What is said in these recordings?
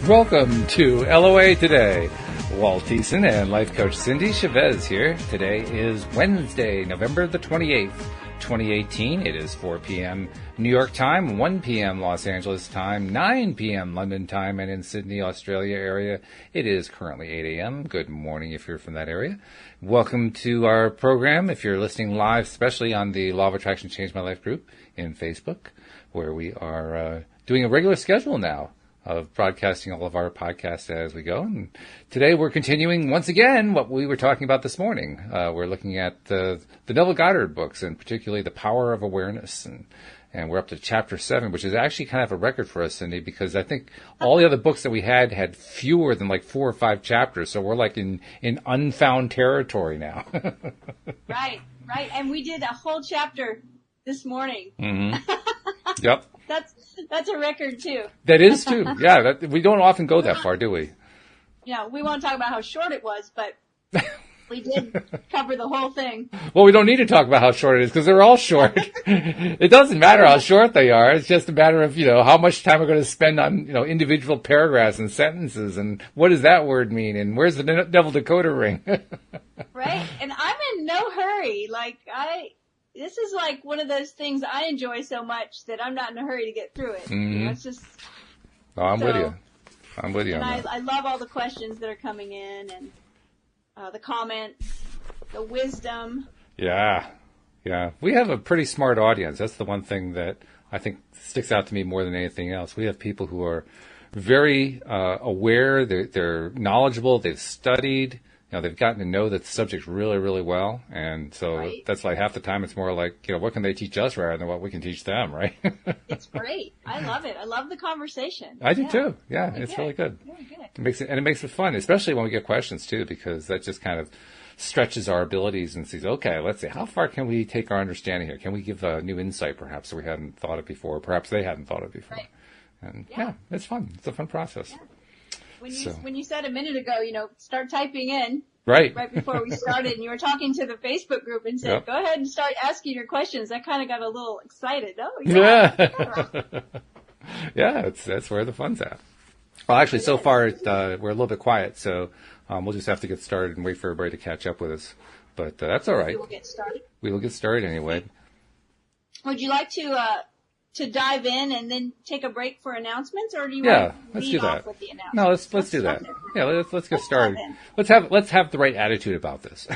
Welcome to LOA Today. Walt Thiessen and life coach Cindy Chavez here. Today is Wednesday, November the 28th, 2018. It is 4 p.m. New York time, 1 p.m. Los Angeles time, 9 p.m. London time, and in Sydney, Australia area, it is currently 8 a.m. Good morning if you're from that area. Welcome to our program. If you're listening live, especially on the Law of Attraction Change My Life group in Facebook, where we are doing a regular schedule now of broadcasting all of our podcasts as we go. And today we're continuing once again what we were talking about this morning. We're looking at the Neville Goddard books, and particularly The Power of Awareness. And we're up to chapter 7, which is actually kind of a record for us, Cindy, because I think all the other books that we had fewer than like 4 or 5 chapters. So we're like in unfound territory now. Right. And we did a whole chapter this morning. Mm-hmm. Yep. That's a record too. That is too. Yeah. We don't often go that far, do we? Yeah. We won't talk about how short it was, but we did cover the whole thing. Well, we don't need to talk about how short it is because they're all short. It doesn't matter how short they are. It's just a matter of, how much time we're going to spend on, individual paragraphs and sentences and what does that word mean and where's the Neville decoder ring? Right. And I'm in no hurry. This is like one of those things I enjoy so much that I'm not in a hurry to get through it. Mm-hmm. It's just. Oh, I'm with you. And I love all the questions that are coming in and the comments, the wisdom. Yeah. We have a pretty smart audience. That's the one thing that I think sticks out to me more than anything else. We have people who are very aware. They're knowledgeable. They've studied. They've gotten to know the subject really, really well. And so That's like half the time it's more like, what can they teach us rather than what we can teach them, right? It's great. I love it. I love the conversation. I do too. Yeah, it's really good. Very good. It makes it fun, especially when we get questions too, because that just kind of stretches our abilities and says, okay, let's see, how far can we take our understanding here? Can we give a new insight perhaps that we hadn't thought of before? Perhaps they hadn't thought of before. Right. And it's fun. It's a fun process. Yeah. When you said a minute ago, start typing in. Right before we started, and you were talking to the Facebook group and said, Go ahead and start asking your questions. I kind of got a little excited. Oh, yeah. Yeah, that's where the fun's at. Well, actually, so far, we're a little bit quiet, so we'll just have to get started and wait for everybody to catch up with us. But that's all right. We will get started. We will get started anyway. Would you like to dive in and then take a break for announcements, or do you want to lead off with the announcements? No, let's do that. Yeah, let's get started. Let's have the right attitude about this,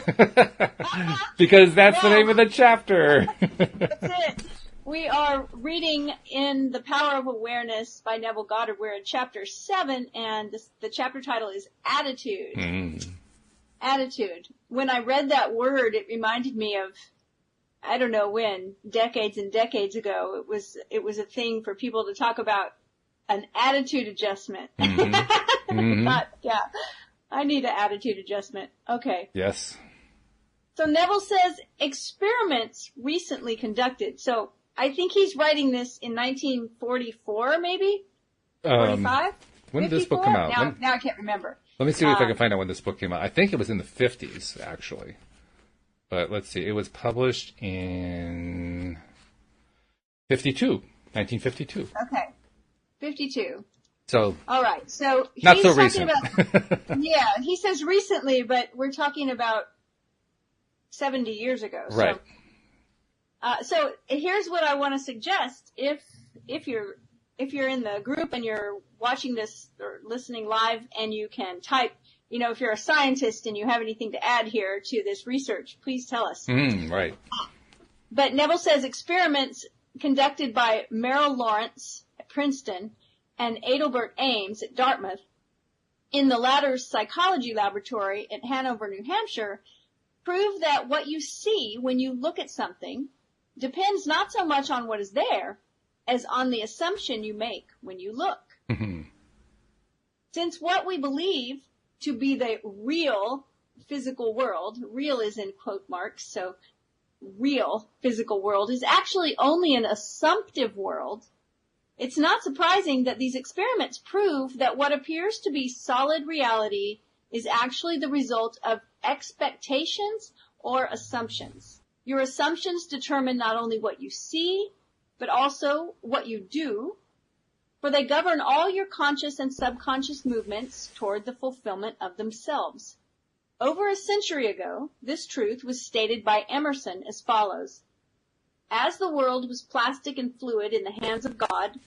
because that's the name of the chapter. That's it. We are reading in The Power of Awareness by Neville Goddard. We're in chapter 7, and the chapter title is Attitude. Mm. Attitude. When I read that word, it reminded me of, I don't know when, decades and decades ago, it was a thing for people to talk about an attitude adjustment. Mm-hmm. Mm-hmm. I need an attitude adjustment. Okay. Yes. So Neville says experiments recently conducted. So I think he's writing this in 1944, maybe? 45? When did this book come out? Now I can't remember. Let me see if I can find out when this book came out. I think it was in the 50s, actually. But let's see, it was published in 1952. Okay, 52. So. All right, so not so recent. He says recently, but we're talking about 70 years ago. Right. So here's what I want to suggest. If you're in the group and you're watching this or listening live and you can type, if you're a scientist and you have anything to add here to this research, please tell us. Right. But Neville says experiments conducted by Merrill Lawrence at Princeton and Adelbert Ames at Dartmouth in the latter's psychology laboratory at Hanover, New Hampshire, prove that what you see when you look at something depends not so much on what is there as on the assumption you make when you look. Mm-hmm. Since what we believe to be the real physical world, real is in quote marks, so real physical world is actually only an assumptive world, it's not surprising that these experiments prove that what appears to be solid reality is actually the result of expectations or assumptions. Your assumptions determine not only what you see, but also what you do, For they govern all your conscious and subconscious movements toward the fulfillment of themselves. Over a century ago, this truth was stated by Emerson as follows: as the world was plastic and fluid in the hands of God,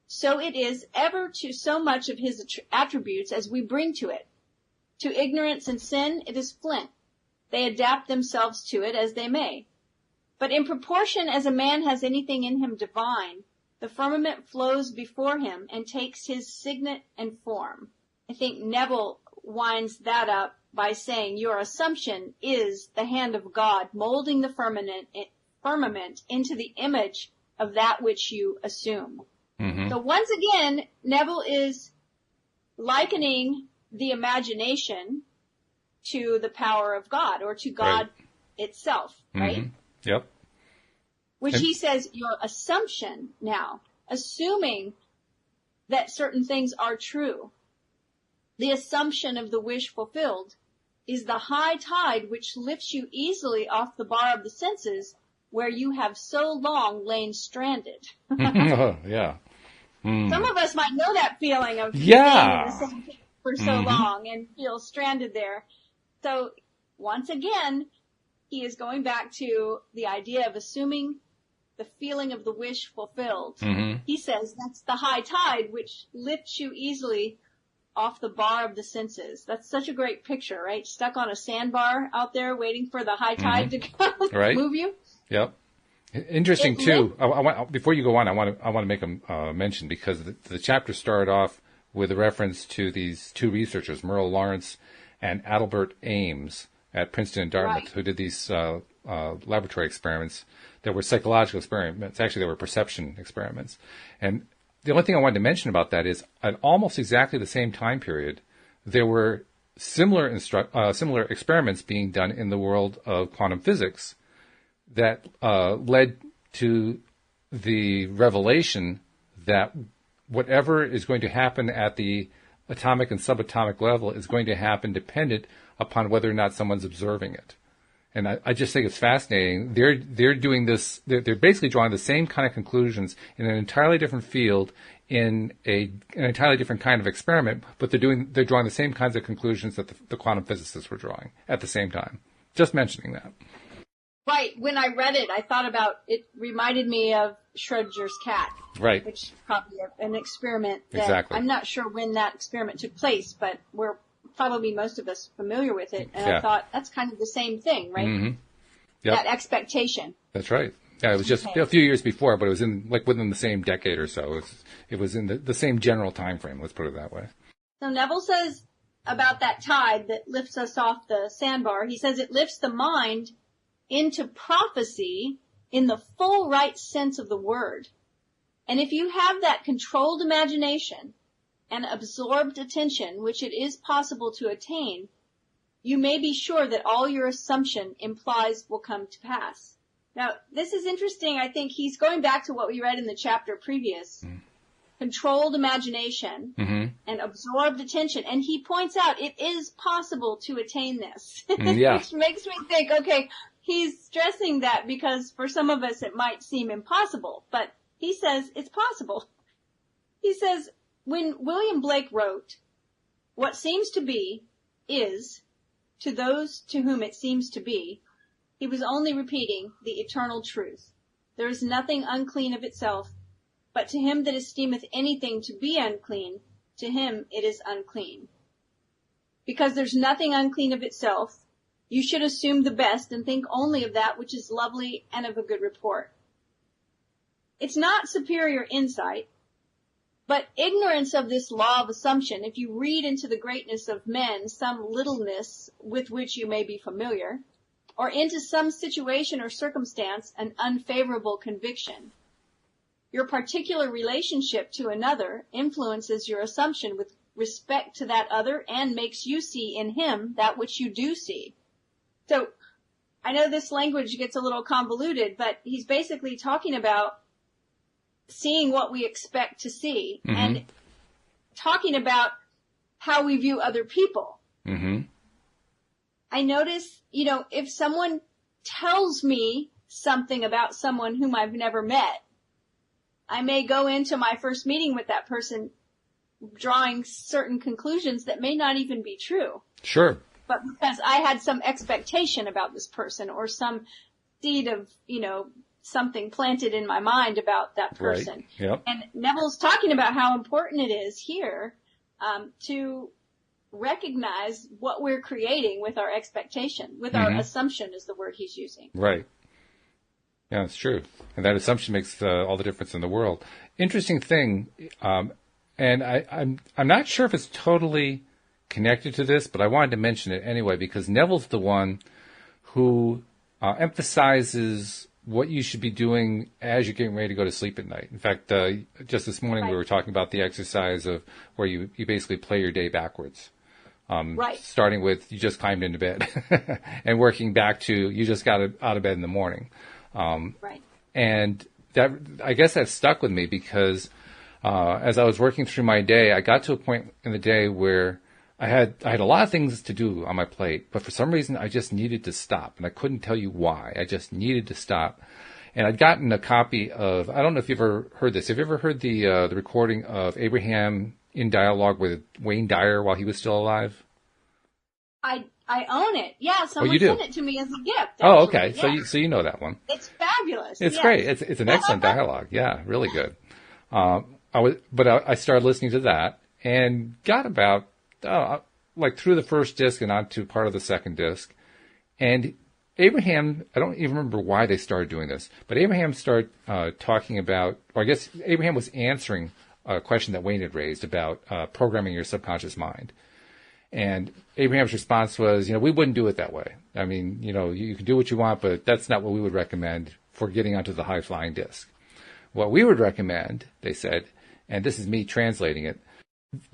so it is ever to so much of his attributes as we bring to it. To ignorance and sin, it is flint. They adapt themselves to it as they may. But in proportion as a man has anything in him divine, the firmament flows before him and takes his signet and form. I think Neville winds that up by saying your assumption is the hand of God molding the firmament into the image of that which you assume. Mm-hmm. So once again, Neville is likening the imagination to the power of God, or to God itself, right? Mm-hmm. Yep. Which he says your assumption now, assuming that certain things are true, the assumption of the wish fulfilled is the high tide which lifts you easily off the bar of the senses where you have so long lain stranded. Yeah. Mm. Some of us might know that feeling of being Yeah. in the same place for so long and feel stranded there. So once again, he is going back to the idea of assuming the feeling of the wish fulfilled. Mm-hmm. He says that's the high tide which lifts you easily off the bar of the senses. That's such a great picture, right? Stuck on a sandbar out there waiting for the high tide to come move you. Yep. Interesting too. I want, before you go on, I want to make a mention, because the chapter started off with a reference to these two researchers, Merle Lawrence and Adelbert Ames at Princeton and Dartmouth, who did these laboratory experiments that were psychological experiments. Actually, they were perception experiments. And the only thing I wanted to mention about that is, at almost exactly the same time period, there were similar experiments being done in the world of quantum physics that led to the revelation that whatever is going to happen at the atomic and subatomic level is going to happen dependent upon whether or not someone's observing it. And I just think it's fascinating. They're doing this. They're basically drawing the same kind of conclusions in an entirely different field, in an entirely different kind of experiment, but they're drawing the same kinds of conclusions that the quantum physicists were drawing at the same time. Just mentioning that. Right. When I read it, I thought about it. Reminded me of Schrödinger's cat. Right. Which is probably an experiment that exactly. I'm not sure when that experiment took place, but we're probably most of us familiar with it. And I thought that's kind of the same thing, right? Mm-hmm. Yep. That expectation. That's right. Yeah, it was just a few years before, but it was within the same decade or so. It was in the same general time frame. Let's put it that way. So Neville says about that tide that lifts us off the sandbar. He says it lifts the mind into prophecy in the full right sense of the word. And if you have that controlled imagination and absorbed attention, which it is possible to attain, you may be sure that all your assumption implies will come to pass. Now, this is interesting. I think he's going back to what we read in the chapter previous. Controlled imagination and absorbed attention. And he points out it is possible to attain this. Which makes me think, okay, he's stressing that because for some of us it might seem impossible, but he says it's possible. He says, when William Blake wrote, what seems to be is, to those to whom it seems to be, he was only repeating the eternal truth. There is nothing unclean of itself, but to him that esteemeth anything to be unclean, to him it is unclean. Because there's nothing unclean of itself, you should assume the best and think only of that which is lovely and of a good report. It's not superior insight, but ignorance of this law of assumption. If you read into the greatness of men some littleness with which you may be familiar, or into some situation or circumstance an unfavorable conviction, your particular relationship to another influences your assumption with respect to that other and makes you see in him that which you do see. So I know this language gets a little convoluted, but he's basically talking about seeing what we expect to see and talking about how we view other people. I notice, if someone tells me something about someone whom I've never met, I may go into my first meeting with that person drawing certain conclusions that may not even be true. Sure. But because I had some expectation about this person or some seed of, something planted in my mind about that person. Right. Yep. And Neville's talking about how important it is here to recognize what we're creating with our expectation, with our assumption is the word he's using. Right. Yeah, it's true. And that assumption makes all the difference in the world. Interesting thing, and I'm not sure if it's totally connected to this, but I wanted to mention it anyway because Neville's the one who emphasizes what you should be doing as you're getting ready to go to sleep at night. In fact, just this morning we were talking about the exercise of where you basically play your day backwards. Starting with you just climbed into bed and working back to you just got out of bed in the morning. And that, I guess that stuck with me because as I was working through my day, I got to a point in the day where I had a lot of things to do on my plate, but for some reason I just needed to stop, and I couldn't tell you why. I just needed to stop. And I'd gotten a copy of, I don't know if you've ever heard this. Have you ever heard the recording of Abraham in dialogue with Wayne Dyer while he was still alive? I own it. Yeah, someone you do? Sent it to me as a gift. Actually. Oh, okay. Yeah. So you know that one. It's fabulous. It's yes. great. It's an excellent dialogue. Yeah, really good. I started listening to that and got about through the first disc and onto part of the second disc. And Abraham, I don't even remember why they started doing this, but Abraham started talking about, or I guess Abraham was answering a question that Wayne had raised about programming your subconscious mind. And Abraham's response was, we wouldn't do it that way. I mean, you can do what you want, but that's not what we would recommend for getting onto the high-flying disc. What we would recommend, they said, and this is me translating it,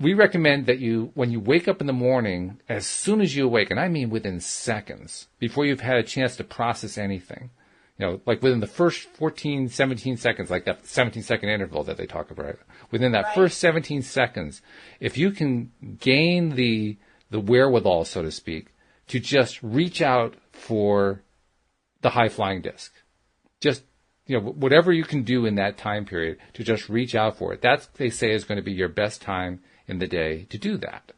we recommend that when you wake up in the morning, as soon as you awake, and I mean within seconds, before you've had a chance to process anything, like within the first 14, 17 seconds, like that 17-second interval that they talk about, within that first 17 seconds, if you can gain the wherewithal, so to speak, to just reach out for the high-flying disc, just whatever you can do in that time period to just reach out for it. That's, they say, is going to be your best time in the day to do that.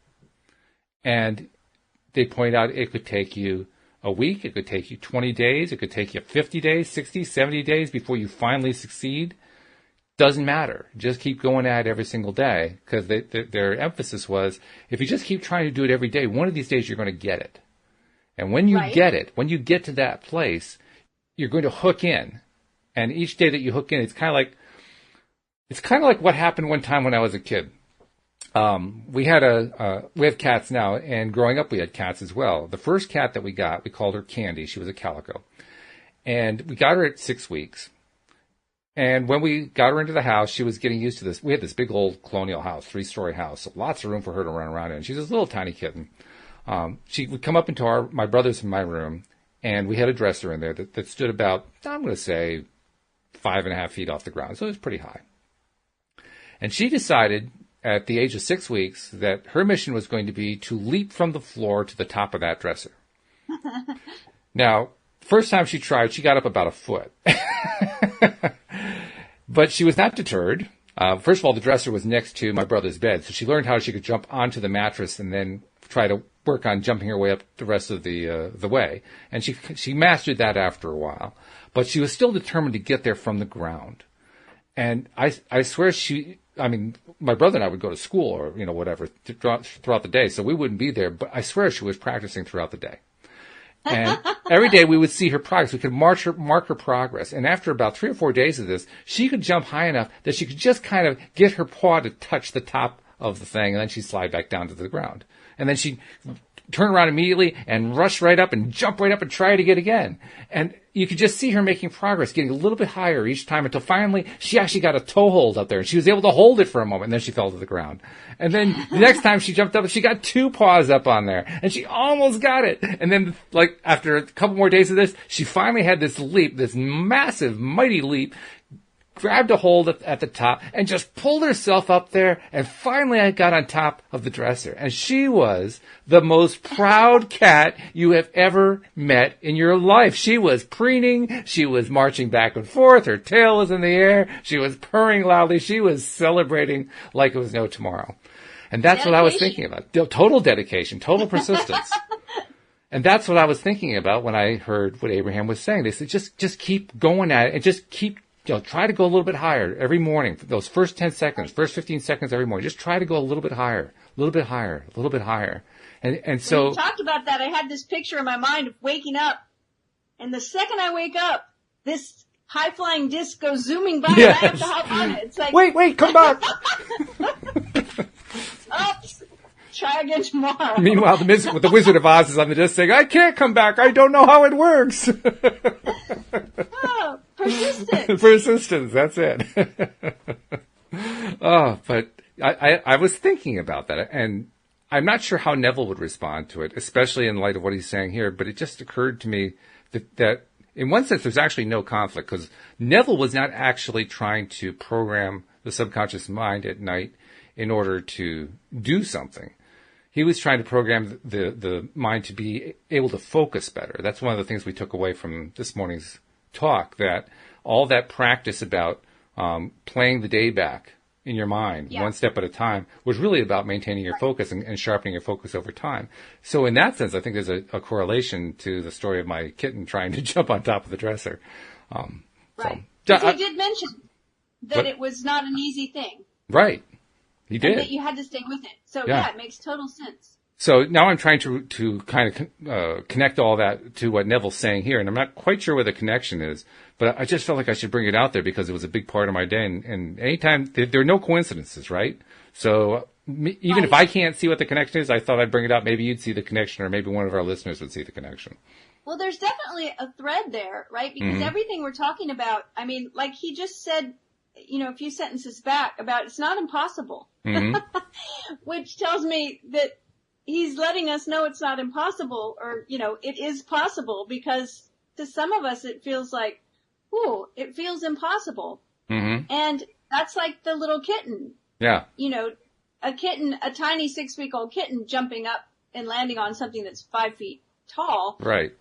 And they point out it could take you a week, it could take you 20 days, it could take you 50 days, 60, 70 days before you finally succeed. Doesn't matter. Just keep going at it every single day, because their emphasis was, if you just keep trying to do it every day, one of these days you're going to get it. And when you get it, when you get to that place, you're going to hook in. And each day that you hook in, it's kind of like what happened one time when I was a kid. We have cats now, and growing up we had cats as well. The first cat that we got, we called her Candy. She was a calico. And we got her at 6 weeks. And when we got her into the house, she was getting used to this. We had this big old colonial house, 3-story house, so lots of room for her to run around in. She's this little tiny kitten. She would come up into my brother's and my room, and we had a dresser in there that stood about, I'm going to say, 5.5 feet off the ground. So it was pretty high. And she decided at the age of 6 weeks that her mission was going to be to leap from the floor to the top of that dresser. Now, first time she tried, she got up about a foot. But she was not deterred. First of all, the dresser was next to my brother's bed, so she learned how she could jump onto the mattress and then try to work on jumping her way up the rest of the way. And she mastered that after a while. But she was still determined to get there from the ground. And I swear my brother and I would go to school or, whatever throughout the day, so we wouldn't be there. But I swear she was practicing throughout the day. And every day we would see her progress. We could mark her progress. And after about 3 or 4 days of this, she could jump high enough that she could just kind of get her paw to touch the top of the thing, and then she'd slide back down to the ground. And then she'd turn around immediately and rush right up and jump right up and try it again. And you could just see her making progress, getting a little bit higher each time until finally she actually got a toehold up there. And she was able to hold it for a moment, and then she fell to the ground. And then the next time she jumped up, she got 2 paws up on there. And she almost got it. And then, after a couple more days of this, she finally had this leap, this massive, mighty leap, grabbed a hold at the top and just pulled herself up there. And finally I got on top of the dresser. And she was the most proud cat you have ever met in your life. She was preening. She was marching back and forth. Her tail was in the air. She was purring loudly. She was celebrating like it was no tomorrow. And that's what I was thinking about. Total dedication, total persistence. And that's what I was thinking about when I heard what Abraham was saying. They said, just keep going at it and just keep, try to go a little bit higher every morning. Those first 10 seconds, first 15 seconds every morning. Just try to go a little bit higher, a little bit higher, a little bit higher. And so. When you talked about that, I had this picture in my mind of waking up. And the second I wake up, this high-flying disc goes zooming by and I have to hop on it. It's like, wait, come back. Oops. Try again tomorrow. Meanwhile, the Wizard of Oz is on the disc saying, I can't come back. I don't know how it works. Oh, persistence. Persistence, that's it. But I was thinking about that, and I'm not sure how Neville would respond to it, especially in light of what he's saying here, but it just occurred to me that in one sense there's actually no conflict, because Neville was not actually trying to program the subconscious mind at night in order to do something. He was trying to program the mind to be able to focus better. That's one of the things we took away from this morning's talk, that all that practice about playing the day back in your mind, one step at a time, was really about maintaining your focus and sharpening your focus over time. So in that sense, I think there's a correlation to the story of my kitten trying to jump on top of the dresser. Right. Because he did mention that it was not an easy thing. Right. He did. And that you had to stay with it. So, yeah, it makes total sense. So now I'm trying to kind of connect all that to what Neville's saying here, and I'm not quite sure where the connection is, but I just felt like I should bring it out there because it was a big part of my day. And anytime, there are no coincidences, right? So even if I can't see what the connection is, I thought I'd bring it up. Maybe you'd see the connection, or maybe one of our listeners would see the connection. Well, there's definitely a thread there, right? Because everything we're talking about, I mean, like he just said, a few sentences back about it's not impossible, which tells me that he's letting us know it's not impossible, or, it is possible, because to some of us it feels like, ooh, it feels impossible. And that's like the little kitten. Yeah. A kitten, a tiny 6-week-old kitten jumping up and landing on something that's 5 feet tall. Right.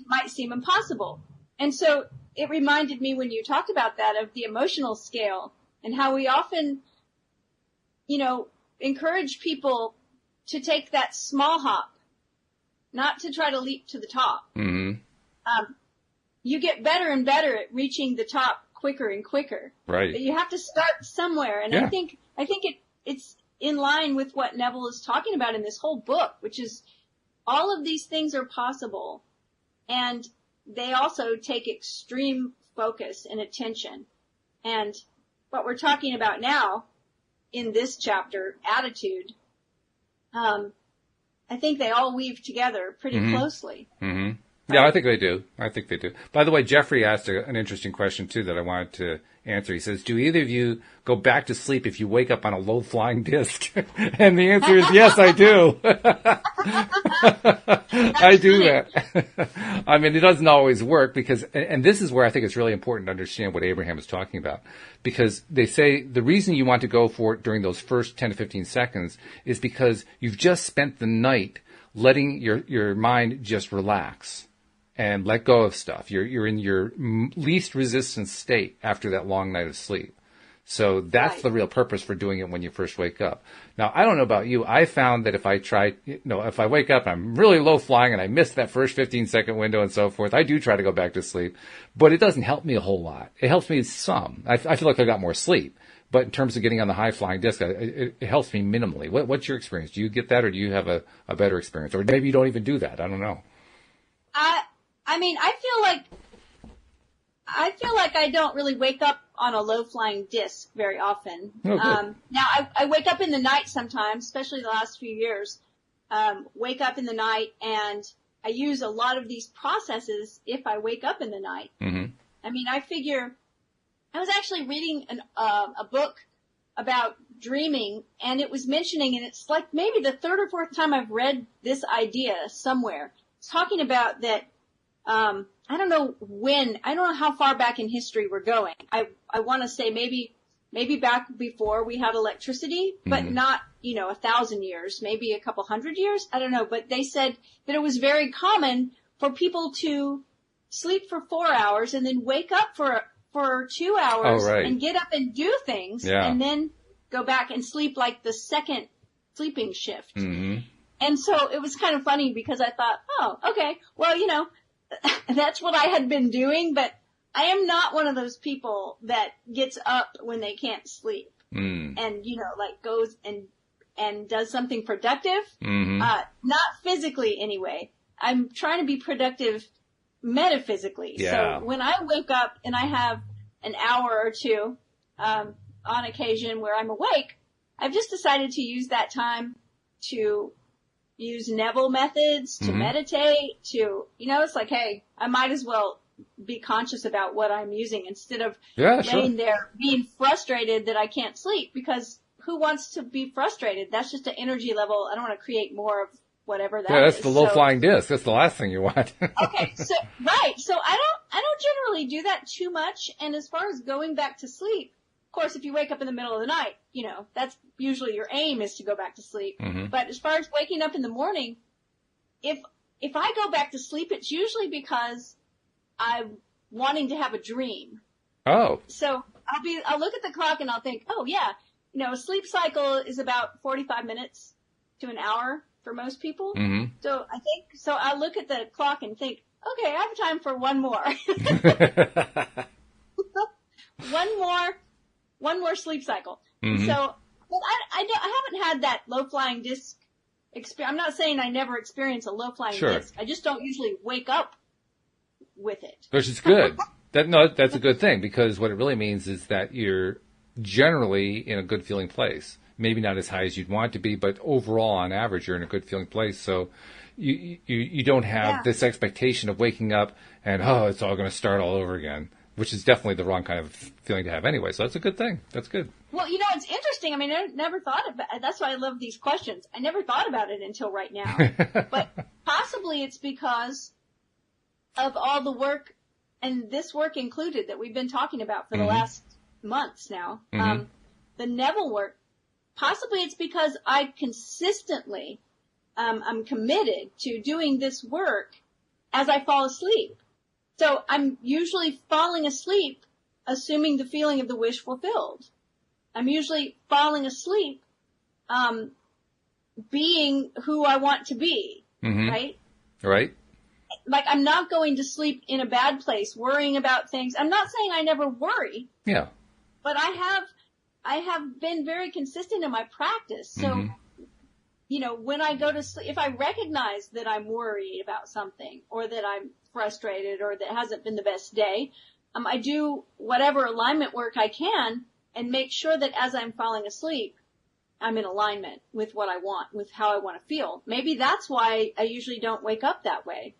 Might seem impossible. And so it reminded me when you talked about that of the emotional scale and how we often, encourage people to take that small hop, not to try to leap to the top. You get better and better at reaching the top quicker and quicker. Right. But you have to start somewhere. And I think it's in line with what Neville is talking about in this whole book, which is all of these things are possible. And they also take extreme focus and attention. And what we're talking about now in this chapter, attitude, I think they all weave together pretty closely. Yeah, I think they do. By the way, Jeffrey asked an interesting question, too, that I wanted to answer. He says, do either of you go back to sleep if you wake up on a low-flying disc? And the answer is yes, I do. I do that. I mean, it doesn't always work because, and this is where I think it's really important to understand what Abraham is talking about. Because they say the reason you want to go for it during those first 10 to 15 seconds is because you've just spent the night letting your mind just relax and let go of stuff. You're in your least resistance state after that long night of sleep. So that's the real purpose for doing it when you first wake up. Now, I don't know about you. I found that if I wake up and I'm really low flying and I miss that first 15-second window and so forth, I do try to go back to sleep. But it doesn't help me a whole lot. It helps me some. I feel like I got more sleep. But in terms of getting on the high-flying disc, it helps me minimally. What's your experience? Do you get that, or do you have a better experience? Or maybe you don't even do that. I don't know. I mean, I feel like I don't really wake up on a low-flying disc very often. Now, I wake up in the night sometimes, especially the last few years. Wake up in the night, and I use a lot of these processes if I wake up in the night. I mean, I figure I was actually reading a book about dreaming, and it was mentioning, and it's like maybe the third or fourth time I've read this idea somewhere. It's talking about that I don't know how far back in history we're going. I want to say maybe back before we had electricity, but not, 1,000 years, maybe a couple hundred years. I don't know. But they said that it was very common for people to sleep for 4 hours and then wake up for 2 hours and get up and do things and then go back and sleep like the second sleeping shift. Mm-hmm. And so it was kind of funny because I thought, oh, okay, well, that's what I had been doing, but I am not one of those people that gets up when they can't sleep and, goes and does something productive. Mm-hmm. Not physically anyway. I'm trying to be productive metaphysically. Yeah. So when I wake up and I have an hour or two, on occasion where I'm awake, I've just decided to use that time to use Neville methods, to meditate, to, it's like, hey, I might as well be conscious about what I'm using instead of laying there being frustrated that I can't sleep, because who wants to be frustrated? That's just an energy level. I don't want to create more of whatever that is. Yeah, that's the low-flying disc. That's the last thing you want. Okay, so I don't generally do that too much. And as far as going back to sleep, of course, if you wake up in the middle of the night, that's usually your aim is to go back to sleep. Mm-hmm. But as far as waking up in the morning, if I go back to sleep, it's usually because I'm wanting to have a dream. Oh. So I'll look at the clock and I'll think, oh yeah, a sleep cycle is about 45 minutes to an hour for most people. Mm-hmm. So I'll look at the clock and think, okay, I have time for one more. One more sleep cycle. Mm-hmm. So, but I haven't had that low-flying disc experience. I'm not saying I never experience a low-flying disc. I just don't usually wake up with it. Which is good. That's a good thing, because what it really means is that you're generally in a good feeling place. Maybe not as high as you'd want to be, but overall, on average, you're in a good feeling place. So you don't have this expectation of waking up and, it's all going to start all over again, which is definitely the wrong kind of feeling to have anyway. So that's a good thing. That's good. Well, it's interesting. I mean, I never thought about it. That's why I love these questions. I never thought about it until right now. But possibly it's because of all the work, and this work included, that we've been talking about for the last months now. Mm-hmm. The Neville work. Possibly it's because I consistently, I'm committed to doing this work as I fall asleep. So I'm usually falling asleep, assuming the feeling of the wish fulfilled. I'm usually falling asleep, being who I want to be, right? Right. Like, I'm not going to sleep in a bad place, worrying about things. I'm not saying I never worry. Yeah. But I have been very consistent in my practice. So, when I go to sleep, if I recognize that I'm worried about something, or that I'm frustrated, or that hasn't been the best day, I do whatever alignment work I can and make sure that as I'm falling asleep, I'm in alignment with what I want, with how I want to feel. Maybe that's why I usually don't wake up that way.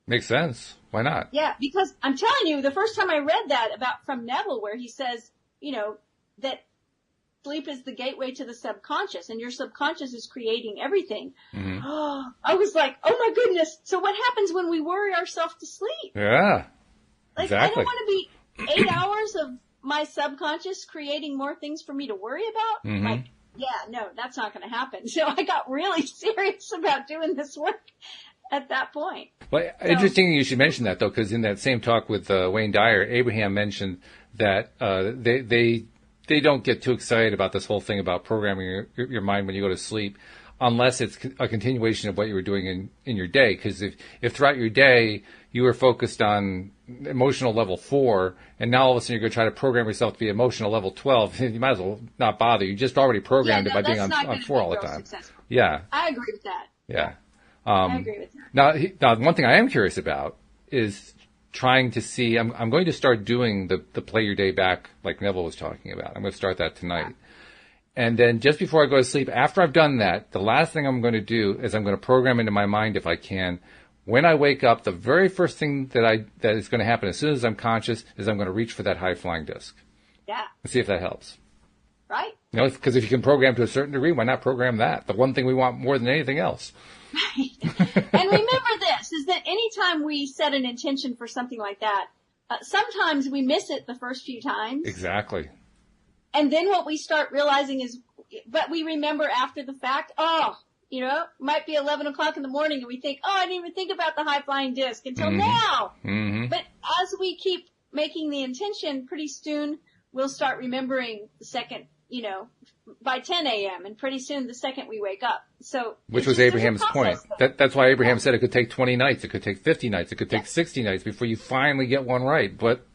Makes sense. Why not? Yeah, because I'm telling you, the first time I read that from Neville, where he says, that sleep is the gateway to the subconscious, and your subconscious is creating everything. Mm-hmm. I was like, oh my goodness. So what happens when we worry ourselves to sleep? Yeah, exactly. I don't want to be 8 hours of my subconscious creating more things for me to worry about. Mm-hmm. No, that's not going to happen. So I got really serious about doing this work at that point. Well, interesting you should mention that, though, because in that same talk with Wayne Dyer, Abraham mentioned that they don't get too excited about this whole thing about programming your mind when you go to sleep, unless it's a continuation of what you were doing in your day. Because if throughout your day you were focused on emotional level 4, and now all of a sudden you're going to try to program yourself to be emotional level 12, you might as well not bother. You just already programmed it by being on 4 all the time. Successful. Yeah. I agree with that. Yeah. I agree with that. Now, one thing I am curious about is trying to see, I'm going to start doing the play your day back like Neville was talking about. I'm going to start that tonight. And then just before I go to sleep, after I've done that, the last thing I'm going to do is I'm going to program into my mind, if I can, when I wake up, the very first thing that is going to happen as soon as I'm conscious is I'm going to reach for that high flying disc. Yeah. And see if that helps. Right. You know, because if you can program to a certain degree, why not program that? The one thing we want more than anything else. Right. And remember this, is that anytime we set an intention for something like that, sometimes we miss it the first few times. Exactly. And then what we start realizing is, but we remember after the fact, might be 11 o'clock in the morning and we think, I didn't even think about the high-flying disc until now. Mm-hmm. But as we keep making the intention, pretty soon we'll start remembering the second, by 10 a.m. and pretty soon the second we wake up. So, which was Abraham's point. That's why Abraham said it could take 20 nights, it could take 50 nights, it could take 60 nights before you finally get one right. But,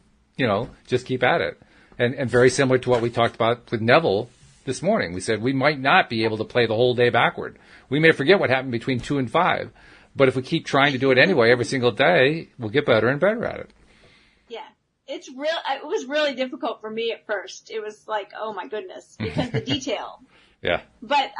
just keep at it. And very similar to what we talked about with Neville this morning. We said we might not be able to play the whole day backward. We may forget what happened between 2 and 5. But if we keep trying to do it anyway every single day, we'll get better and better at it. Yeah. It was really difficult for me at first. It was like, oh my goodness, because the detail. Yeah. But,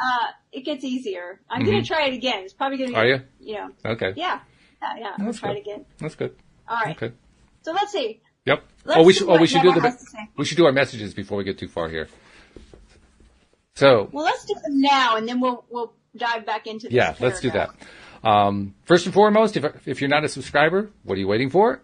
it gets easier. I'm going to try it again. It's probably going to be. Are you? Okay. Yeah. I'm going to try it again. That's good. All right. Okay. So let's see. Yep. We should do our messages before we get too far here. So. Well, let's do them now and then we'll dive back into this. Yeah, let's do that. First and foremost, if you're not a subscriber, what are you waiting for?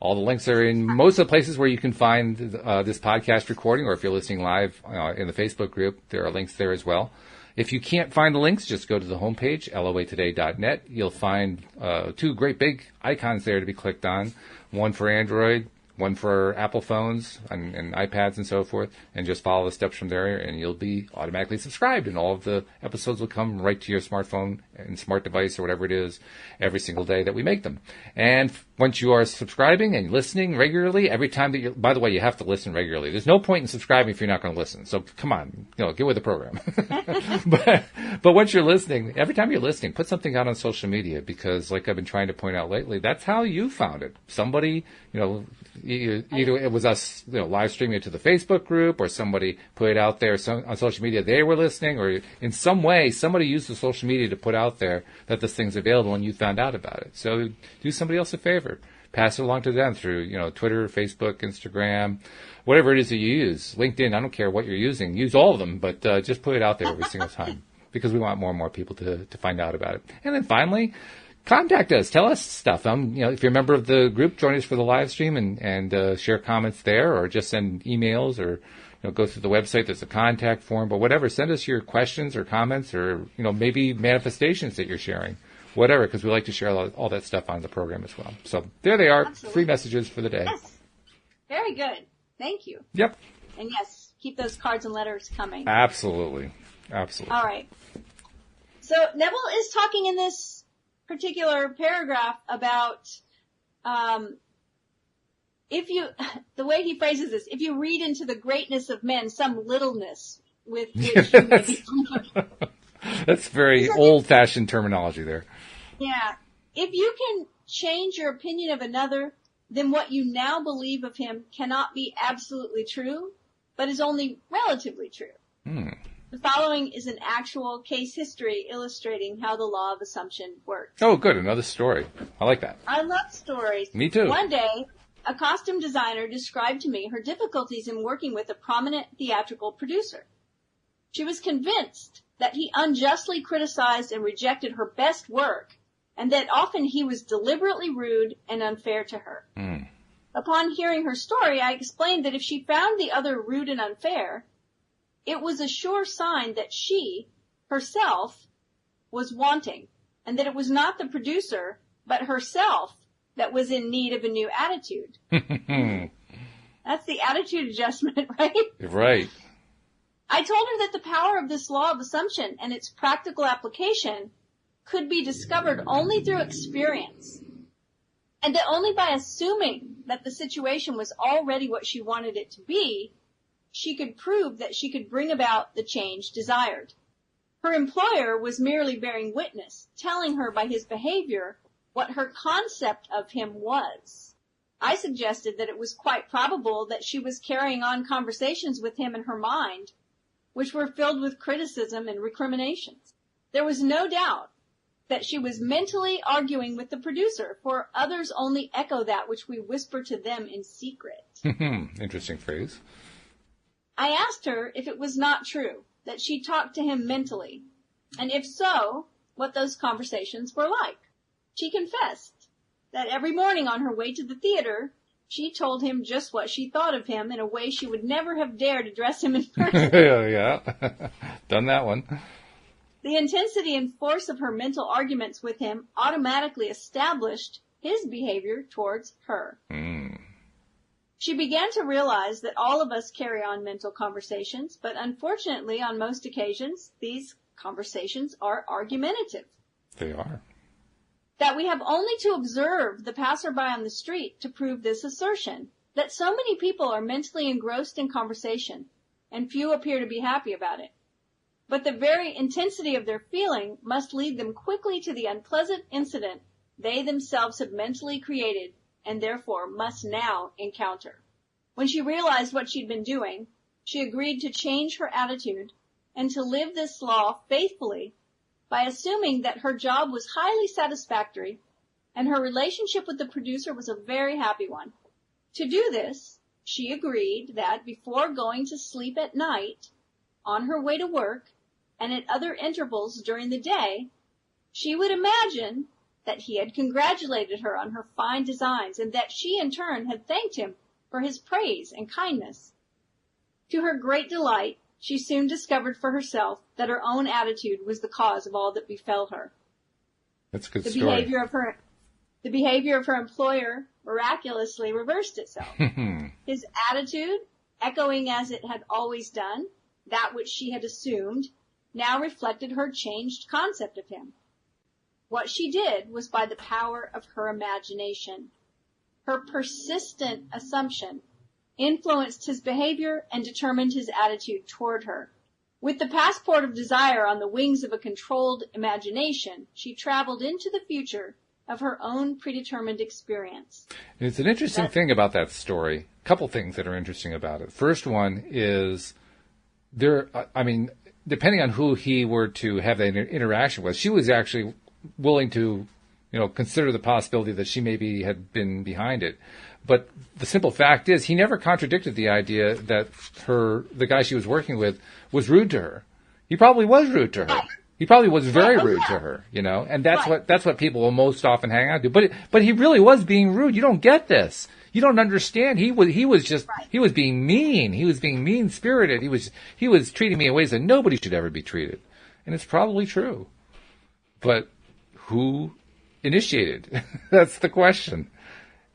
All the links are in most of the places where you can find this podcast recording, or if you're listening live in the Facebook group, there are links there as well. If you can't find the links, just go to the homepage, loatoday.net. You'll find 2 great big icons there to be clicked on, one for Android, one for Apple phones and iPads and so forth, and just follow the steps from there, and you'll be automatically subscribed, and all of the episodes will come right to your smartphone and smart device or whatever it is every single day that we make them. And once you are subscribing and listening regularly, every time that by the way, you have to listen regularly. There's no point in subscribing if you're not going to listen. So come on, get with the program. But once you're listening, every time you're listening, put something out on social media, because like I've been trying to point out lately, that's how you found it. Somebody, either it was us, live streaming it to the Facebook group, or somebody put it out there on social media. They were listening, or in some way, somebody used the social media to put out there that this thing's available, and you found out about it. So do somebody else a favor. Pass it along to them through, Twitter, Facebook, Instagram, whatever it is that you use. LinkedIn, I don't care what you're using. Use all of them, but just put it out there every single time, because we want more and more people to find out about it. And then finally, contact us. Tell us stuff. If you're a member of the group, join us for the live stream and share comments there, or just send emails, or go through the website. There's a contact form, but whatever. Send us your questions or comments, or maybe manifestations that you're sharing, whatever, because we like to share all that stuff on the program as well. So there they are. Absolutely. Free messages for the day. Yes. Very good. Thank you. Yep. And yes, keep those cards and letters coming. Absolutely. All right. So Neville is talking in this particular paragraph about the way he phrases this, if you read into the greatness of men some littleness with which you may be honored. That's very old-fashioned terminology there. Yeah. If you can change your opinion of another, then what you now believe of him cannot be absolutely true, but is only relatively true. The following is an actual case history illustrating how the law of assumption works. Oh, good. Another story. I like that. I love stories. Me too. One day, a costume designer described to me her difficulties in working with a prominent theatrical producer. She was convinced that he unjustly criticized and rejected her best work, and that often he was deliberately rude and unfair to her. Upon hearing her story, I explained that if she found the other rude and unfair, it was a sure sign that she, herself, was wanting, and that it was not the producer, but herself, that was in need of a new attitude. That's the attitude adjustment, right? Right. I told her that the power of this law of assumption and its practical application could be discovered only through experience, and that only by assuming that the situation was already what she wanted it to be, she could prove that she could bring about the change desired. Her employer was merely bearing witness, telling her by his behavior what her concept of him was. I suggested that it was quite probable that she was carrying on conversations with him in her mind, which were filled with criticism and recriminations. There was no doubt that she was mentally arguing with the producer, for others only echo that which we whisper to them in secret. Interesting phrase. I asked her if it was not true that she talked to him mentally, and if so, what those conversations were like. She confessed that every morning on her way to the theater, she told him just what she thought of him in a way she would never have dared address him in person. Yeah, done that one. The intensity and force of her mental arguments with him automatically established his behavior towards her. She began to realize that all of us carry on mental conversations, but unfortunately, on most occasions, these conversations are argumentative. They are. That we have only to observe the passerby on the street to prove this assertion, that so many people are mentally engrossed in conversation, and few appear to be happy about it. But the very intensity of their feeling must lead them quickly to the unpleasant incident they themselves have mentally created and therefore must now encounter. When she realized what she'd been doing, she agreed to change her attitude and to live this law faithfully by assuming that her job was highly satisfactory and her relationship with the producer was a very happy one. To do this, she agreed that before going to sleep at night, on her way to work, and at other intervals during the day, she would imagine that he had congratulated her on her fine designs and that she in turn had thanked him for his praise and kindness. To her great delight, she soon discovered for herself that her own attitude was the cause of all that befell her. That's a good The story. behavior of her employer miraculously reversed itself. His attitude, echoing as it had always done, that which she had assumed, now reflected her changed concept of him. What she did was by the power of her imagination. Her persistent assumption influenced his behavior and determined his attitude toward her. With the passport of desire on the wings of a controlled imagination, she traveled into the future of her own predetermined experience. And it's an interesting thing about that story. A couple things that are interesting about it. First one is depending on who he were to have that interaction with, she was actually willing to, consider the possibility that she maybe had been behind it. But the simple fact is, he never contradicted the idea that the guy she was working with was rude to her. He probably was rude to her. Right. He probably was very rude to her, and that's what people will most often hang on to. But he really was being rude. You don't get this. You don't understand. He was being mean. He was being mean-spirited. He was treating me in ways that nobody should ever be treated. And it's probably true. But who initiated? That's the question.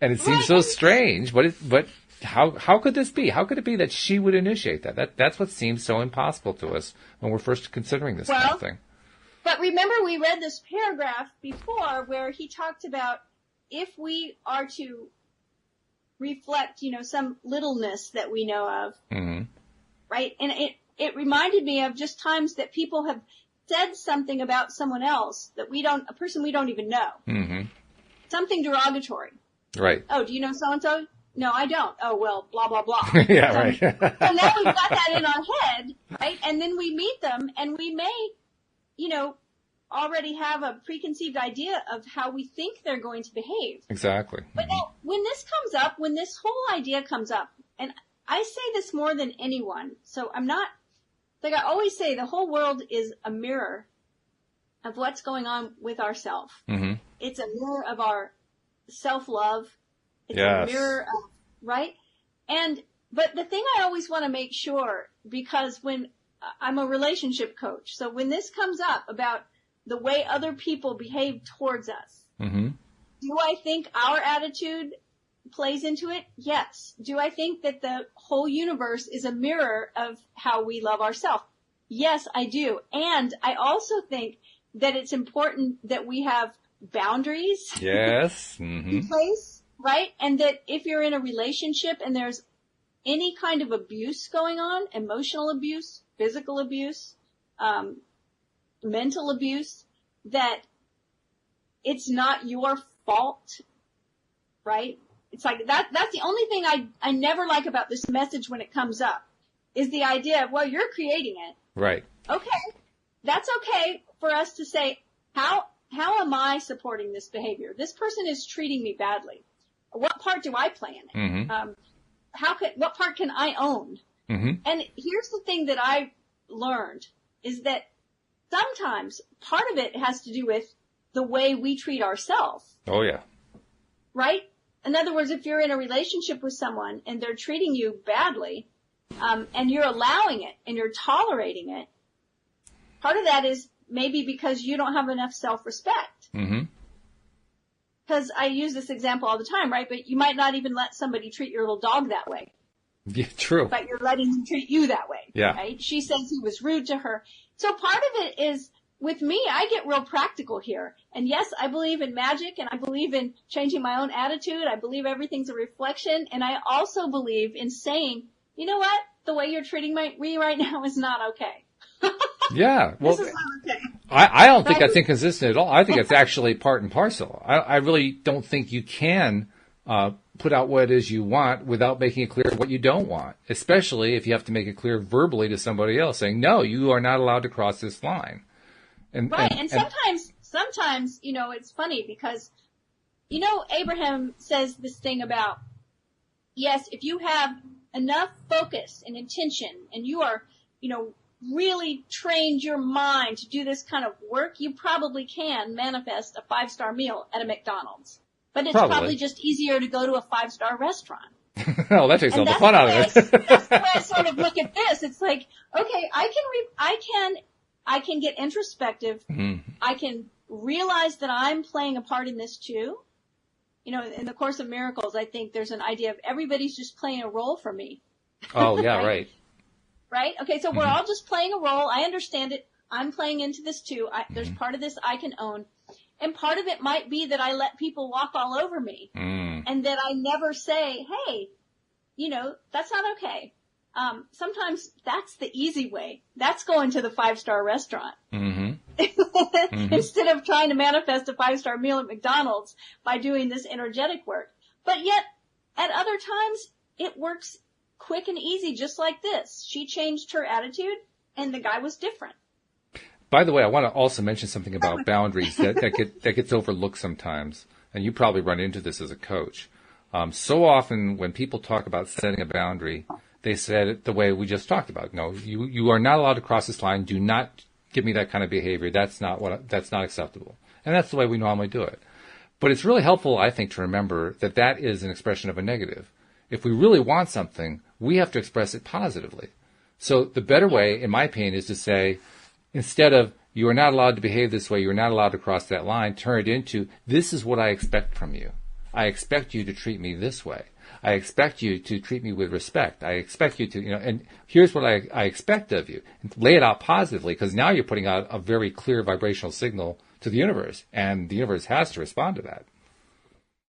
And it seems so strange, but how could this be? How could it be that she would initiate that? That's what seems so impossible to us when we're first considering this kind of thing. But remember, we read this paragraph before where he talked about if we are to reflect, some littleness that we know of, right? And it reminded me of just times that people have said something about someone else that a person we don't even know. Something derogatory. Right. Oh, do you know so-and-so? No, I don't. Oh, well, blah, blah, blah. Yeah, right. So now we've got that in our head, right? And then we meet them and we may, already have a preconceived idea of how we think they're going to behave. Exactly. But now, when this whole idea comes up, and I say this more than anyone, so I'm not, like I always say, the whole world is a mirror of what's going on with ourselves. It's a mirror of our self-love. It's a mirror of, right? But the thing I always want to make sure, because when I'm a relationship coach, so when this comes up about the way other people behave towards us, do I think our attitude plays into it? Yes. Do I think that the whole universe is a mirror of how we love ourselves? Yes, I do. And I also think that it's important that we have boundaries in place, right? And that if you're in a relationship and there's any kind of abuse going on, emotional abuse, physical abuse, mental abuse, that it's not your fault, right? It's like that's the only thing I never like about this message when it comes up, is the idea of, well, you're creating it. Right. Okay. That's okay for us to say, how am I supporting this behavior? This person is treating me badly. What part do I play in it? What part can I own? Mm-hmm. And here's the thing that I learned is that sometimes part of it has to do with the way we treat ourselves. Oh, yeah. Right? In other words, if you're in a relationship with someone and they're treating you badly, and you're allowing it and you're tolerating it, part of that is maybe because you don't have enough self-respect. Mm-hmm. Because I use this example all the time, right? But you might not even let somebody treat your little dog that way. Yeah, true. But you're letting him treat you that way. Yeah. Right? She says he was rude to her. So part of it is, with me, I get real practical here. And yes, I believe in magic and I believe in changing my own attitude. I believe everything's a reflection. And I also believe in saying, you know what? The way you're treating me right now is not okay. Yeah. Well, this is not okay. I don't think that's inconsistent at all. I think it's actually part and parcel. I really don't think you can put out what it is you want without making it clear what you don't want, especially if you have to make it clear verbally to somebody else, saying, no, you are not allowed to cross this line. And sometimes, you know, it's funny because, you know, Abraham says this thing about, yes, if you have enough focus and intention and you are, you know, really trained your mind to do this kind of work, you probably can manifest a 5-star meal at a McDonald's. But it's probably just easier to go to a 5-star restaurant. Oh, that takes all the fun out of it. That's the way I sort of look at this. It's like, okay, I can get introspective. Mm-hmm. I can realize that I'm playing a part in this too. You know, in the Course of Miracles, I think there's an idea of everybody's just playing a role for me. Oh, yeah, right. Right? Okay, so we're all just playing a role. I understand it. I'm playing into this too. There's part of this I can own. And part of it might be that I let people walk all over me. And that I never say, hey, you know, that's not okay. Sometimes that's the easy way. That's going to the 5-star restaurant. Instead of trying to manifest a 5-star meal at McDonald's by doing this energetic work. But yet, at other times, it works quick and easy, just like this. She changed her attitude, and the guy was different. By the way, I want to also mention something about boundaries that gets overlooked sometimes, and you probably run into this as a coach. So often when people talk about setting a boundary, they said it the way we just talked about. No, you are not allowed to cross this line. Do not give me that kind of behavior. That's not acceptable. And that's the way we normally do it. But it's really helpful, I think, to remember that that is an expression of a negative. If we really want something, we have to express it positively. So the better way, in my opinion, is to say, instead of, you are not allowed to behave this way, you are not allowed to cross that line, turn it into, this is what I expect from you. I expect you to treat me this way. I expect you to treat me with respect. I expect you to, you know, and here's what I expect of you. And lay it out positively, because now you're putting out a very clear vibrational signal to the universe, and the universe has to respond to that.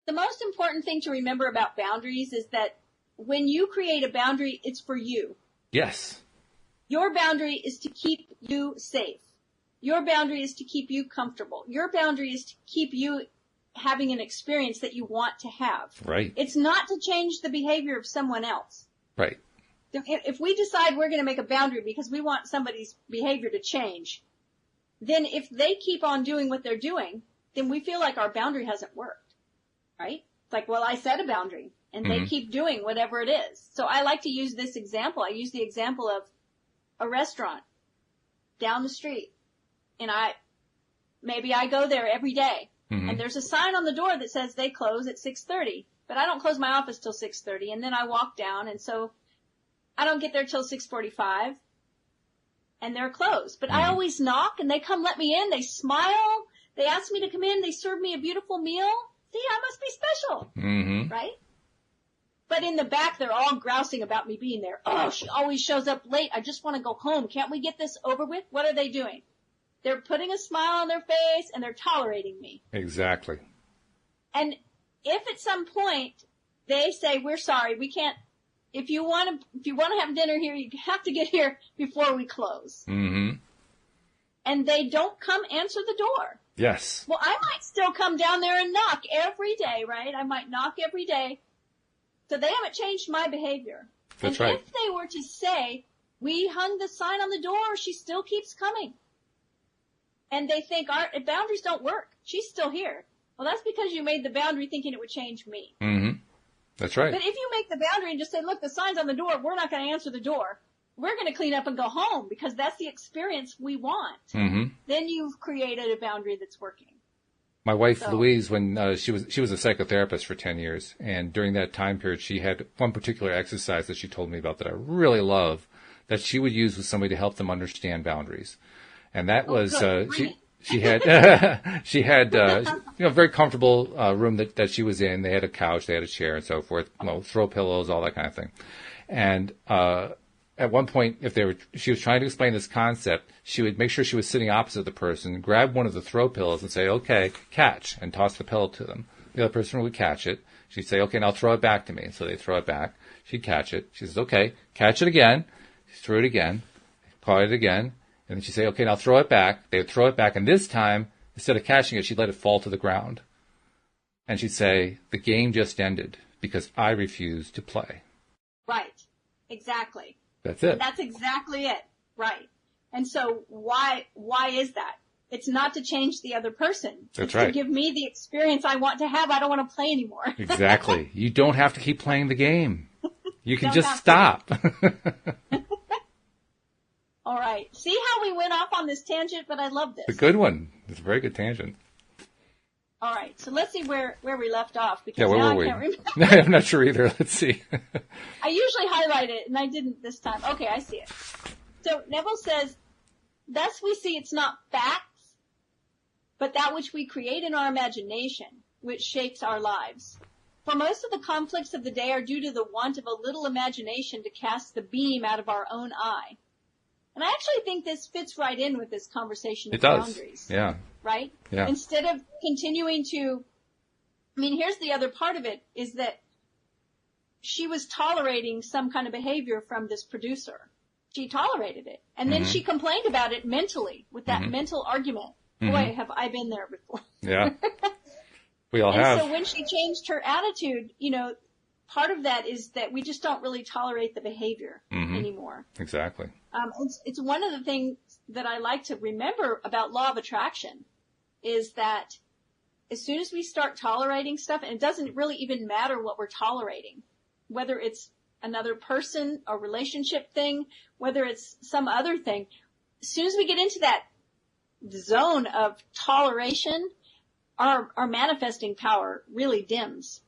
The most important thing to remember about boundaries is that when you create a boundary, it's for you. Yes. Your boundary is to keep you safe. Your boundary is to keep you comfortable. Your boundary is to keep you having an experience that you want to have. Right. It's not to change the behavior of someone else. Right. If we decide we're going to make a boundary because we want somebody's behavior to change, then if they keep on doing what they're doing, then we feel like our boundary hasn't worked. Right? It's like, well, I set a boundary and they keep doing whatever it is. So I like to use this example. I use the example of a restaurant down the street, and maybe I go there every day, and there's a sign on the door that says they close at 6:30, but I don't close my office till 6:30, and then I walk down, and so I don't get there till 6:45, and they're closed. But I always knock, and they come let me in. They smile. They ask me to come in. They serve me a beautiful meal. See, I must be special, right? But in the back, they're all grousing about me being there. Oh, she always shows up late. I just want to go home. Can't we get this over with? What are they doing? They're putting a smile on their face and they're tolerating me. Exactly. And if at some point they say, we're sorry, we can't, if you want to have dinner here, you have to get here before we close. And they don't come answer the door. Yes. Well, I might still come down there and knock every day, right? I might knock every day. So they haven't changed my behavior. That's and right. If they were to say, we hung the sign on the door, she still keeps coming. And they think our boundaries don't work. She's still here. Well, that's because you made the boundary thinking it would change me. That's right. But if you make the boundary and just say, look, the sign's on the door, we're not going to answer the door. We're going to clean up and go home because that's the experience we want. Mm-hmm. Then you've created a boundary that's working. My wife, Louise, when she was a psychotherapist for 10 years, and during that time period, she had one particular exercise that she told me about that I really love, that she would use with somebody to help them understand boundaries. And that was, she had a very comfortable room that she was in. They had a couch, they had a chair and so forth, throw pillows, all that kind of thing. And, at one point, she was trying to explain this concept, she would make sure she was sitting opposite the person, grab one of the throw pillows and say, okay, catch, and toss the pillow to them. The other person would catch it. She'd say, okay, now throw it back to me. So they throw it back. She'd catch it. She says, okay, catch it again. She threw it again, caught it again. And then she'd say, okay, now throw it back. They would throw it back. And this time, instead of catching it, she'd let it fall to the ground. And she'd say, the game just ended because I refused to play. Right. Exactly. That's it. And that's exactly it. Right. And so why is that? It's not to change the other person. That's it's right. to give me the experience I want to have. I don't want to play anymore. Exactly. You don't have to keep playing the game. You can just stop. All right. See how we went off on this tangent, but I love this. It's a good one. It's a very good tangent. All right. So let's see where we left off, because where now were we? I can't remember. I'm not sure either. Let's see. I usually highlight it, and I didn't this time. Okay, I see it. So Neville says, thus we see it's not facts, but that which we create in our imagination, which shapes our lives. For most of the conflicts of the day are due to the want of a little imagination to cast the beam out of our own eye. And I actually think this fits right in with this conversation of boundaries. Yeah. Right? Yeah. Instead of continuing to, here's the other part of it, is that she was tolerating some kind of behavior from this producer. She tolerated it. And then she complained about it mentally with that mental argument. Boy, have I been there before. Yeah. We all and have. So when she changed her attitude, part of that is that we just don't really tolerate the behavior anymore. Exactly. It's one of the things that I like to remember about law of attraction is that as soon as we start tolerating stuff, and it doesn't really even matter what we're tolerating, whether it's another person, a relationship thing, whether it's some other thing, as soon as we get into that zone of toleration, our manifesting power really dims.